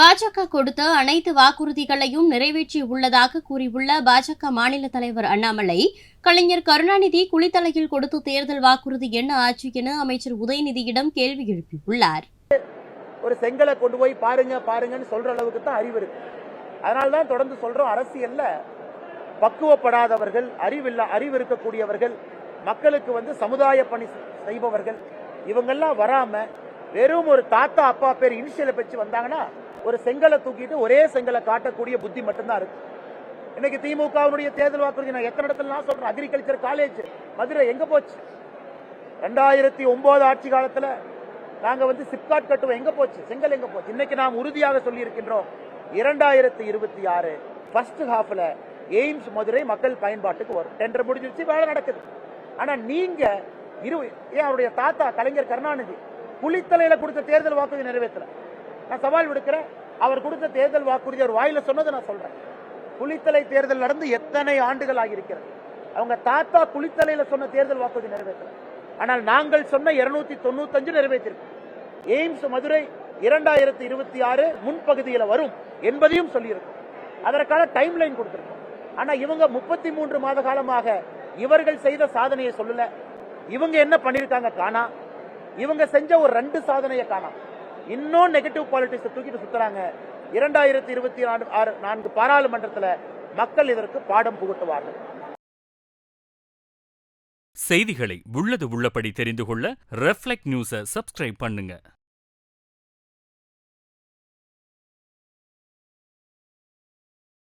பாஜக கொடுத்த அனைத்து வாக்குறுதிகளையும் நிறைவேற்றியுள்ளதாக கூறியுள்ள பாஜக மாநில தலைவர் அண்ணாமலை, கலைஞர் கருணாநிதி குளித்தலையில் கொடுத்த தேர்தல் வாக்குறுதி என்ன ஆச்சு என அமைச்சர் உதயநிதியிடம் கேள்வி எழுப்பியுள்ளார். ஒரு செங்கலை கொண்டு போய் பாருங்கன்னு சொல்ற அளவுக்கு தான் அறிவு இருக்கு. அதனால்தான் தொடர்ந்து சொல்றோம், அரசியல்ல பக்குவப்படாதவர்கள், அறிவு இருக்கக்கூடியவர்கள், மக்களுக்கு சமுதாய பணி செய்பவர்கள் இவங்கெல்லாம் வராம வெறும் ஒரு தாத்தா அப்பா பேர் இனிஷியலை வச்சு வந்தாங்கன்னா ஒரு செங்கலை தூக்கிட்டு ஒரே செங்கலை காட்டக்கூடிய புத்தி மட்டும்தான் இருக்கு. இன்னைக்கு திமுகவுடைய தேர்தல் வாக்குறுதி நான் எத்தனை இடத்துல நான் சொல்றேன். அக்ரிகல்ச்சர் காலேஜ் மதுரை எங்க போச்சு? 2009 ஆட்சி காலத்துல நாங்க சிப்காட் கட்டுவோம், எங்க போச்சு? செங்கல் எங்க போச்சு? இன்னைக்கு நாம் உறுதியாக சொல்லி இருக்கின்றோம், 2026 ஃபர்ஸ்ட் ஹாஃப்ல எய்ம்ஸ் மதுரை மக்கள் பயன்பாட்டுக்கு வரும். டெண்டர் முடிஞ்சிருச்சு, வேலை நடக்குது. ஆனா நீங்க அவருடைய தாத்தா கலைஞர் கருணாநிதி குளித்தலையில கொடுத்த தேர்தல் வாக்குறுதி நிறைவேற்றல. நான் சவால் விடுக்கிறேன், அவர் கொடுத்த தேர்தல் வாக்குறுதி அவர் வாயில சொன்னதை நான் சொல்றேன். குளித்தலை தேர்தல் நடந்து எத்தனை ஆண்டுகள் ஆகியிருக்கிறது. அவங்க தாத்தா குளித்தலையில சொன்ன தேர்தல் வாக்குறுதி நிறைவேற்றல. ஆனால் நாங்கள் சொன்ன 295 நிறைவேற்றிருக்கோம். எய்ம்ஸ் மதுரை 2026 முன்பகுதியில் வரும் என்பதையும் சொல்லியிருக்கோம். அதற்கான டைம் லைன் கொடுத்திருக்கோம். ஆனா இவங்க 33 மாத காலமாக இவர்கள் செய்த சாதனையை சொல்லல. இவங்க என்ன பண்ணிருக்காங்க காணா. இவங்க செஞ்ச ஒரு 2 சாதனையை காணாம். இன்னும் நெகட்டிவ் பாலிடிக்ஸ் தூக்கிட்டு சுத்துறாங்க. 2024 பாராளுமன்றத்தில் மக்கள் இதற்கு பாடம் புகட்டுவார்கள். செய்திகளை உள்ளது உள்ளபடி தெரிந்து கொள்ள ரெஃப்ளெக்ட் நியூஸை சப்ஸ்கிரைப் பண்ணுங்க.